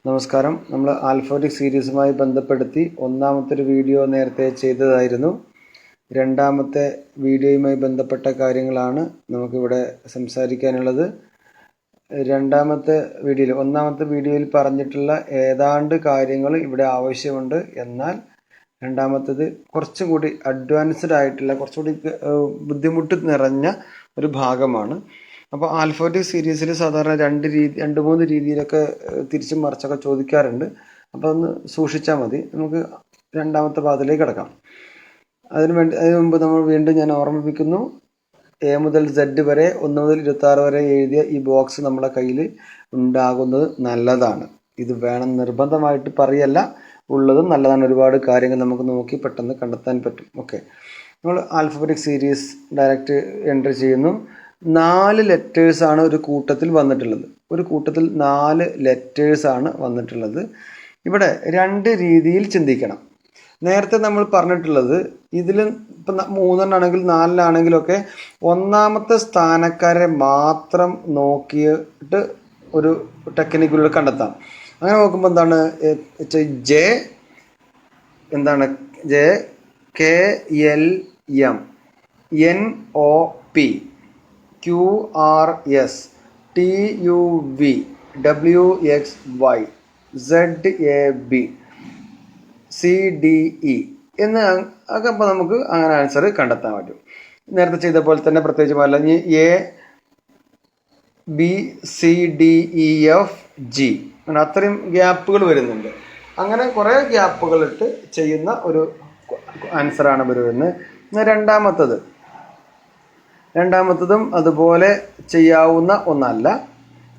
നമസ്കാരം. നമ്മൾ ആൽഫബറ്റിക് സീരീസുമായി ബന്ധപ്പെടുത്തി ഒന്നാമത്തെ ഒരു വീഡിയോ നേരത്തെ ചെയ്തതായിരുന്നു. രണ്ടാമത്തെ വീഡിയോയുമായി ബന്ധപ്പെട്ട കാര്യങ്ങളാണ് നമുക്കിവിടെ സംസാരിക്കാനുള്ളത്. ഒന്നാമത്തെ വീഡിയോയിൽ പറഞ്ഞിട്ടുള്ള ഏതാണ്ട് കാര്യങ്ങൾ ഇവിടെ ആവശ്യമുണ്ട്. എന്നാൽ രണ്ടാമത്തേത് കുറച്ചും കൂടി അഡ്വാൻസ്ഡ് ആയിട്ടുള്ള കുറച്ചുകൂടി ബുദ്ധിമുട്ട് നിറഞ്ഞ ഒരു ഭാഗമാണ്. അപ്പോൾ ആൽഫബറ്റിക് സീരീസിൽ സാധാരണ രണ്ട് മൂന്ന് രീതിയിലൊക്കെ തിരിച്ചും മറിച്ചൊക്കെ ചോദിക്കാറുണ്ട്. അപ്പോൾ ഒന്ന് സൂക്ഷിച്ചാൽ മതി. നമുക്ക് രണ്ടാമത്തെ ഭാഗത്തിലേക്ക് കിടക്കാം. അതിനു മുമ്പ് വീണ്ടും ഞാൻ ഓർമ്മിപ്പിക്കുന്നു, A മുതൽ Z വരെ 1 മുതൽ 26 വരെ എഴുതിയ ഈ ബോക്സ് നമ്മുടെ കയ്യിൽ ഉണ്ടാകുന്നത് നല്ലതാണ്. ഇത് വേണം നിർബന്ധമായിട്ട് പറയല്ല, ഉള്ളതും നല്ലതാണ്. ഒരുപാട് കാര്യങ്ങൾ നമുക്ക് നോക്കി പെട്ടെന്ന് കണ്ടെത്താൻ പറ്റും. ഓക്കെ, നമ്മൾ ആൽഫബറ്റിക് സീരീസ് ഡയറക്റ്റ് എൻട്രി ചെയ്യുന്നു. 4 ലെറ്റേഴ്സാണ് ഒരു കൂട്ടത്തിൽ വന്നിട്ടുള്ളത്. ഒരു കൂട്ടത്തിൽ 4 ലെറ്റേഴ്സാണ് വന്നിട്ടുള്ളത്. ഇവിടെ 2 രീതിയിൽ ചിന്തിക്കണം. നേരത്തെ നമ്മൾ പറഞ്ഞിട്ടുള്ളത് ഇതിൽ ഇപ്പം 3 4 ഒന്നാമത്തെ സ്ഥാനക്കാരെ മാത്രം നോക്കിയിട്ട് ഒരു ടെക്നിക്കിലൂടെ കണ്ടെത്താം. അങ്ങനെ നോക്കുമ്പോൾ എന്താണ് J KLM NOP QRS TUV WXY ZAB CDE എന്ന് ഒക്കെ അപ്പോൾ നമുക്ക് അങ്ങനെ ആൻസർ കണ്ടെത്താൻ പറ്റും. നേരത്തെ ചെയ്ത പോലെ തന്നെ പ്രത്യേകിച്ച് അല്ലെങ്കിൽ ABCDEFG അത്രയും ഗ്യാപ്പുകൾ വരുന്നുണ്ട്. അങ്ങനെ കുറേ ഗ്യാപ്പുകളിട്ട് ചെയ്യുന്ന ഒരു ആൻസറാണ് വരുന്നത്. രണ്ടാമത്തതും അതുപോലെ ചെയ്യാവുന്ന ഒന്നല്ല,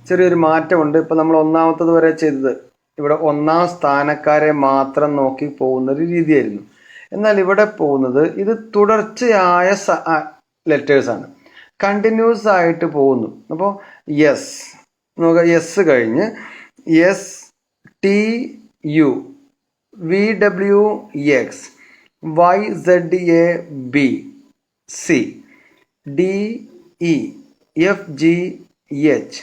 ചെറിയൊരു മാറ്റമുണ്ട്. ഇപ്പം നമ്മൾ ഒന്നാമത്തത് വരെ ചെയ്തത് ഇവിടെ 1ാം സ്ഥാനക്കാരെ മാത്രം നോക്കി പോകുന്നൊരു രീതിയായിരുന്നു. എന്നാൽ ഇവിടെ പോകുന്നത് ഇത് തുടർച്ചയായ ലെറ്റേഴ്സാണ്, കണ്ടിന്യൂസ് ആയിട്ട് പോകുന്നു. അപ്പോൾ എസ് കഴിഞ്ഞ് STU VWX YZAB C DE FGH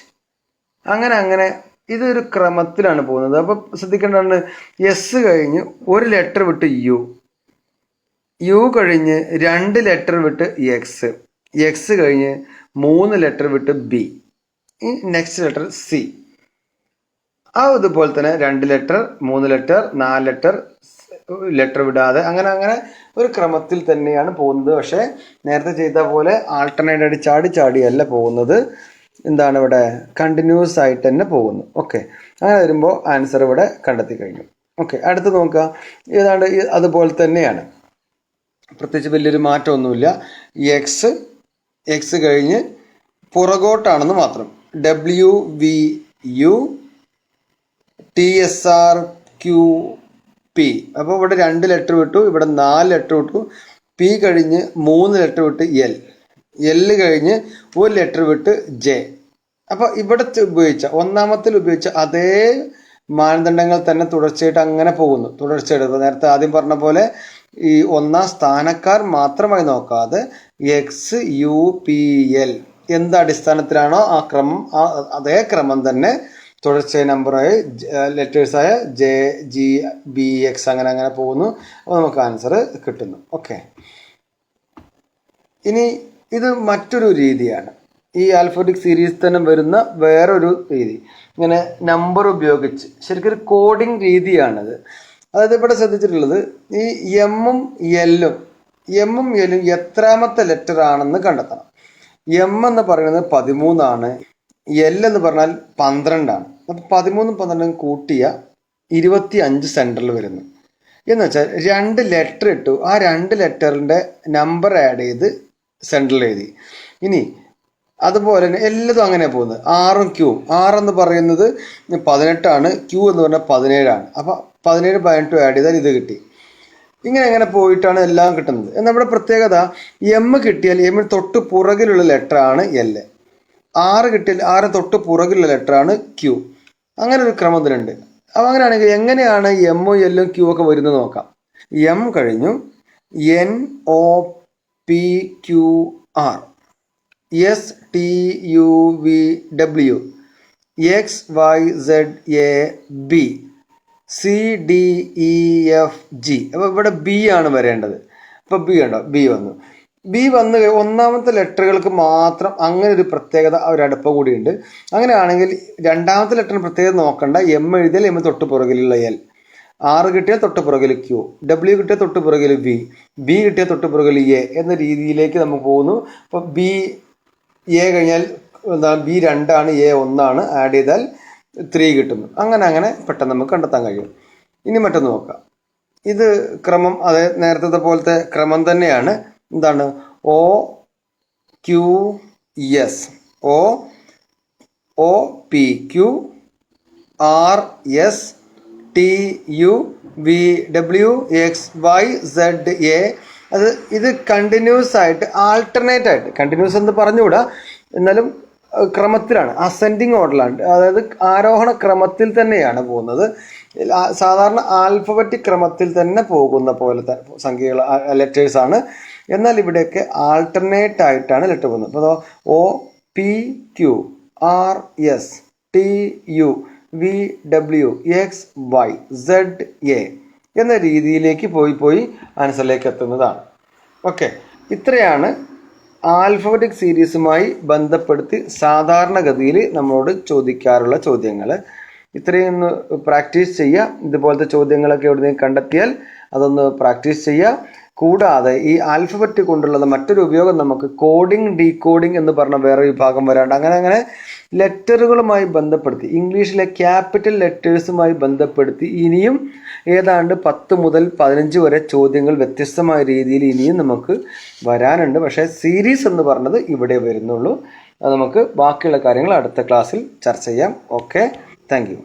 അങ്ങനെ ഇതൊരു ക്രമത്തിലാണ് പോകുന്നത്. അപ്പോൾ ശ്രദ്ധിക്കേണ്ടതാണ്, എസ് കഴിഞ്ഞ് ഒരു ലെറ്റർ വിട്ട് യു കഴിഞ്ഞ് 2 ലെറ്റർ വിട്ട് എക്സ് കഴിഞ്ഞ് 3 ലെറ്റർ വിട്ട് ബി, നെക്സ്റ്റ് ലെറ്റർ സി. അതുപോലെ തന്നെ 2 ലെറ്റർ 3 ലെറ്റർ 4 ലെറ്റർ വിടാതെ അങ്ങനെ ഒരു ക്രമത്തിൽ തന്നെയാണ് പോകുന്നത്. പക്ഷേ നേരത്തെ ചെയ്ത പോലെ ആൾട്ടർനേറ്റ് ആയിട്ട് ചാടിയല്ല പോകുന്നത്. എന്താണ് ഇവിടെ കണ്ടിന്യൂസ് ആയിട്ട് തന്നെ പോകുന്നു. ഓക്കെ, അങ്ങനെ വരുമ്പോൾ ആൻസർ ഇവിടെ കണ്ടെത്തി കഴിഞ്ഞു. ഓക്കെ, അടുത്ത് നോക്കുക. ഏതാണ്ട് അതുപോലെ തന്നെയാണ്, പ്രത്യേകിച്ച് വലിയൊരു മാറ്റമൊന്നുമില്ല. എക്സ് കഴിഞ്ഞ് പുറകോട്ടാണെന്ന് മാത്രം. WVU TSRQP. അപ്പോൾ ഇവിടെ 2 ലെറ്റർ വിട്ടു, ഇവിടെ 4 ലെറ്റർ വിട്ടു. P കഴിഞ്ഞ് 3 ലെറ്റർ വിട്ട് L കഴിഞ്ഞ് 1 ലെറ്റർ വിട്ട് J. അപ്പോൾ ഇവിടെ ഒന്നാമത്തിൽ ഉപയോഗിച്ച അതേ മാനദണ്ഡങ്ങൾ തന്നെ തുടർച്ചയായിട്ട് അങ്ങനെ പോകുന്നു. തുടർച്ചയായിട്ട് നേരത്തെ ആദ്യം പറഞ്ഞ പോലെ ഈ 1ാം സ്ഥാനക്കാർ മാത്രമായി നോക്കാതെ XUPL എന്ത് അടിസ്ഥാനത്തിലാണോ ആ ക്രമം, അതേ ക്രമം തന്നെ തുടർച്ചയായ നമ്പറായി ലെറ്റേഴ്സായ JGBX അങ്ങനെ പോകുന്നു. അപ്പോൾ നമുക്ക് ആൻസർ കിട്ടുന്നു. ഓക്കെ, ഇനി ഇത് മറ്റൊരു രീതിയാണ്. ഈ ആൽഫബറ്റിക് സീരീസ് തന്നെ വരുന്ന വേറൊരു രീതി, ഇങ്ങനെ നമ്പർ ഉപയോഗിച്ച് ശരിക്കും ഒരു കോഡിങ് രീതിയാണത്. അതായത് ഇവിടെ ശ്രദ്ധിച്ചിട്ടുള്ളത് ഈ എമ്മും എല്ലും എത്രാമത്തെ ലെറ്റർ ആണെന്ന് കണ്ടെത്തണം. എം എന്ന് പറയുന്നത് 13 ആണ്, എൽ എന്ന് പറഞ്ഞാൽ 12 ആണ്. അപ്പം 13 12 കൂട്ടിയ 25 സെൻറ്ററിൽ വരുന്നു. എന്ന് വെച്ചാൽ 2 ലെറ്റർ ഇട്ടു, ആ 2 ലെറ്ററിൻ്റെ നമ്പർ ആഡ് ചെയ്ത് സെൻറ്ററിൽ എഴുതി. ഇനി അതുപോലെ തന്നെ എല്ലാതും അങ്ങനെ പോകുന്നത്. 6ഉം Q. 6 എന്ന് പറയുന്നത് 18 ആണ്, Q എന്ന് പറഞ്ഞാൽ 17 ആണ്. അപ്പം 17 18 ആഡ് ചെയ്താൽ ഇത് കിട്ടി. ഇങ്ങനെ പോയിട്ടാണ് എല്ലാം കിട്ടുന്നത്. എന്നാൽ ഇവിടെ പ്രത്യേകത, എം കിട്ടിയാൽ എമ്മിന് തൊട്ട് പുറകിലുള്ള ലെറ്റർ ആണ് L. 6 കിട്ടിയാൽ 6 തൊട്ട് പുറകിലുള്ള ലെറ്റർ ആണ് Q. അങ്ങനെ ഒരു ക്രമത്തിലുണ്ട്. അപ്പം അങ്ങനെയാണെങ്കിൽ എങ്ങനെയാണ് എമ്മും എല്ലും Q ഒക്കെ വരുന്നത് നോക്കാം. എം കഴിഞ്ഞു NOPQR STUVW X Y Z A B C D E F G. അപ്പോൾ ഇവിടെ ബി ആണ് വരേണ്ടത്. അപ്പോൾ ബി ഉണ്ടോ, ബി വന്നു. ബി വന്ന് ഒന്നാമത്തെ ലെറ്ററുകൾക്ക് മാത്രം അങ്ങനെ ഒരു പ്രത്യേകത ഒരു അടുപ്പം കൂടിയുണ്ട്. അങ്ങനെയാണെങ്കിൽ രണ്ടാമത്തെ ലെറ്ററിന് പ്രത്യേകത നോക്കണ്ട. എം എഴുതിയാൽ എം തൊട്ട് പുറകിലുള്ള എൽ, ആർ കിട്ടിയാൽ തൊട്ട് പുറകിൽ ക്യൂ, ഡബ്ല്യു കിട്ടിയാൽ തൊട്ട് പുറകിൽ വി, ബി കിട്ടിയാൽ തൊട്ട് പുറകിൽ എ എന്ന രീതിയിലേക്ക് നമുക്ക് പോകുന്നു. അപ്പോൾ ബി എ കഴിഞ്ഞാൽ ബി 2 ആണ്, എ 1 ആണ്, ആഡ് ചെയ്താൽ 3 കിട്ടുന്നു. അങ്ങനെ പെട്ടെന്ന് നമുക്ക് കണ്ടെത്താൻ കഴിയും. ഇനി മറ്റൊന്ന് നോക്കാം. ഇത് ക്രമം അതേ നേരത്തെ പോലത്തെ ക്രമം തന്നെയാണ്. എന്താണ്? O Q S, O P Q R S T U V W X Y Z A. ഇത് കണ്ടിന്യൂസ് ആയിട്ട് ആൾട്ടർനേറ്റ് ആയിട്ട്, കണ്ടിന്യൂസ് എന്ന് പറഞ്ഞുകൂടാ, എന്നാലും ക്രമത്തിലാണ്, അസെൻഡിങ് ഓർഡറിലാണ്, അതായത് ആരോഹണ ക്രമത്തിൽ തന്നെയാണ് പോകുന്നത്. സാധാരണ ആൽഫബറ്റിക് ക്രമത്തിൽ തന്നെ പോകുന്ന പോലത്തെ സംഖ്യകൾ ലെറ്റേഴ്സാണ്. എന്നാൽ ഇവിടെയൊക്കെ ആൾട്ടർനേറ്റ് ആയിട്ടാണ് ലെറ്റർ പോകുന്നത്. അപ്പോൾ O P Q R S T U V W X Y Z A എന്ന രീതിയിലേക്ക് പോയി ആൻസറിലേക്ക് എത്തുന്നതാണ്. ഓക്കെ, ഇത്രയാണ് ആൽഫബറ്റിക് സീരീസുമായി ബന്ധപ്പെടുത്തി സാധാരണഗതിയിൽ നമ്മളോട് ചോദിക്കാറുള്ള ചോദ്യങ്ങൾ. ഇത്രയും ഒന്ന് പ്രാക്ടീസ് ചെയ്യുക. ഇതുപോലത്തെ ചോദ്യങ്ങളൊക്കെ എവിടെയെങ്കിലും കണ്ടെത്തിയാൽ അതൊന്ന് പ്രാക്ടീസ് ചെയ്യുക. കൂടാതെ ഈ ആൽഫബറ്റ് കൊണ്ടുള്ള മറ്റൊരു ഉപയോഗം നമുക്ക് കോഡിംഗ് ഡീകോഡിംഗ് എന്ന് പറഞ്ഞ വേറെ വിഭാഗം വരാണ്ട് അങ്ങനെ ലെറ്ററുകളുമായി ബന്ധപ്പെടുത്തി, ഇംഗ്ലീഷിലെ ക്യാപിറ്റൽ ലെറ്റേഴ്സുമായി ബന്ധപ്പെടുത്തി ഇനിയും ഏതാണ്ട് 10 മുതൽ 15 വരെ ചോദ്യങ്ങൾ വ്യത്യസ്തമായ രീതിയിൽ ഇനിയും നമുക്ക് വരാനുണ്ട്. പക്ഷേ സീരീസ് എന്ന് പറഞ്ഞത് ഇവിടെ വരുന്നുള്ളൂ. അത് നമുക്ക് ബാക്കിയുള്ള കാര്യങ്ങൾ അടുത്ത ക്ലാസ്സിൽ ചർച്ച ചെയ്യാം. Okay, thank you.